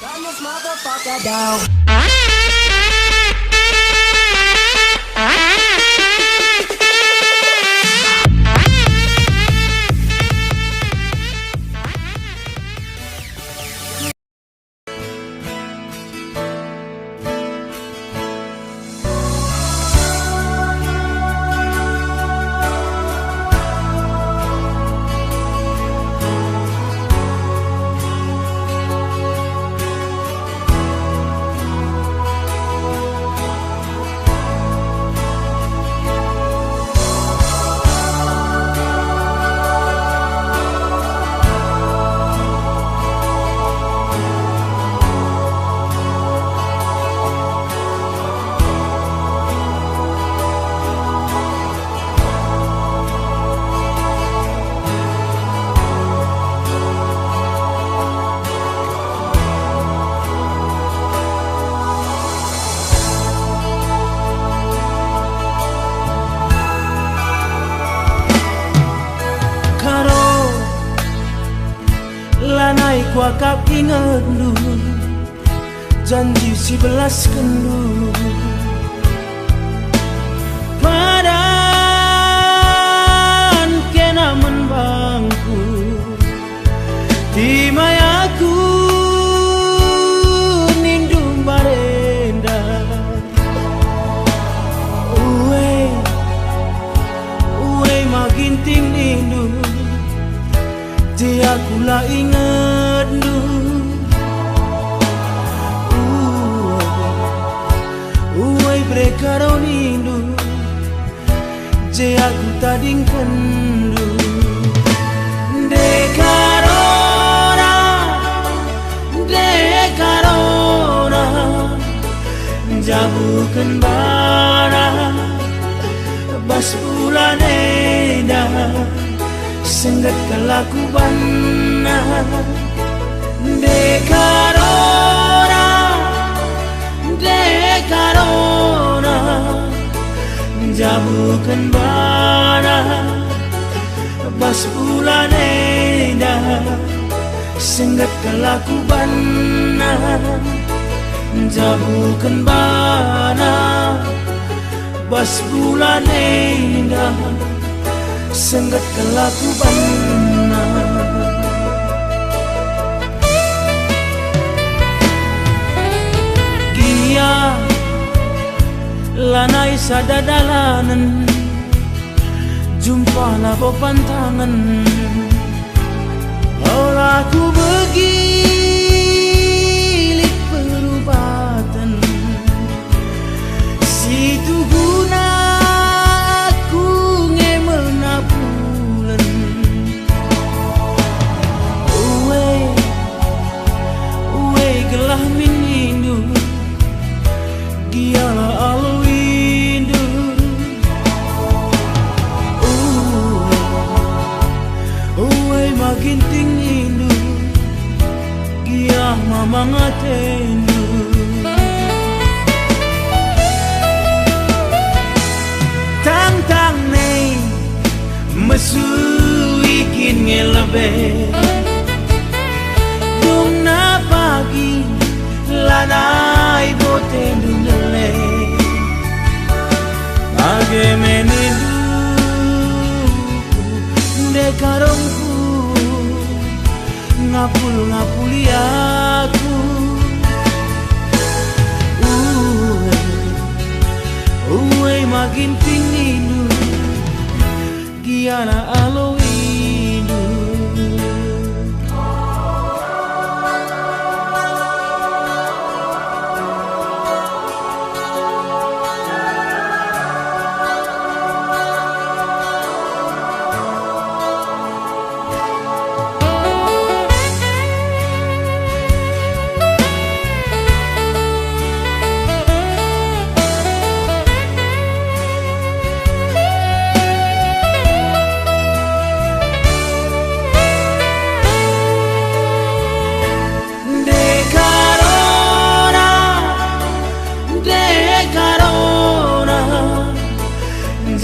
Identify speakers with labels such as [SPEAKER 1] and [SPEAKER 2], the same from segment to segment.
[SPEAKER 1] Burn this motherfucker down.
[SPEAKER 2] Lanai kuakap ingat dulu janji si belas kendu padan kena menbangku di mayaku nindung barenda uwe maginting nindu dia kula inget du uai brekaro nindu je aku tadingkan du dekarona jabukan bara bas bulan edah senggat kelakuan dekarona jabukan bara bas bulan edah senggat kelakuan jabukan bara bas bulan edah senggat kelakuan Gia lanai sadadalanan jumpa labo pantangan olah ku begilik perubatan situ guna gelah minindu giala alwindu uwe maginting indu giah mamangatendu tang-tang nei mesu ikin ngelebe na pagi lanai bote dunele age menindu dekarongku ngapuli aku uwe makin pingindu giana aloindu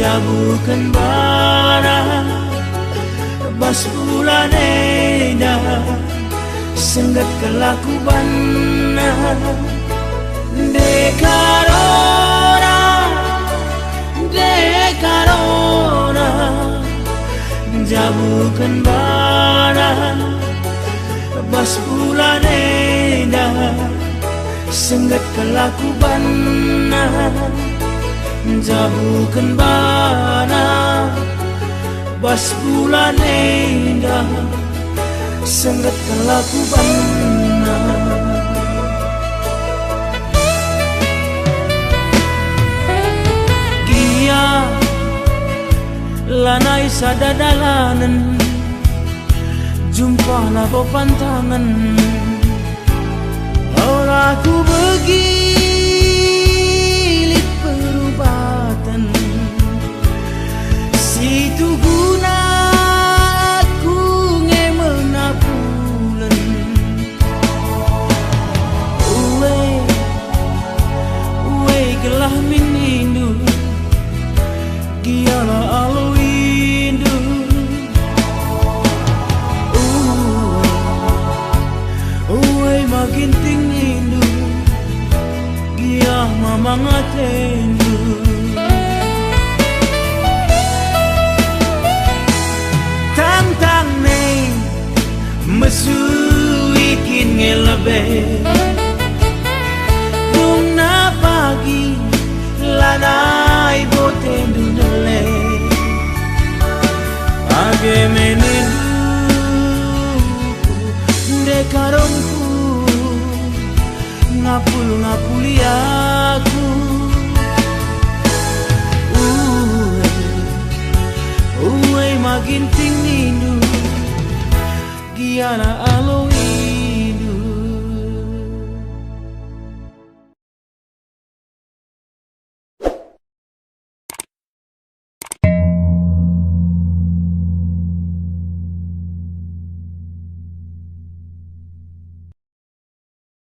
[SPEAKER 2] jabukan bara bas bulan edah senggat kelakuban dekarona jabukan barang bas bulan eda senggat kelakuban jabukan barang bas bulan eda senggat kelakuban lanai sadadalanan jumpa labo pantangan ora ku begilit perubatan situ guna aku ngemenapulen uwe gelah minindu giala aluindu uwe makin tingindu giah mamangatendu tang-tang nei mesuikin ngelebe dung na pagi lanai botendu dele age menedu dekarongku ngapuli aku uwe makin tingindu giana aloe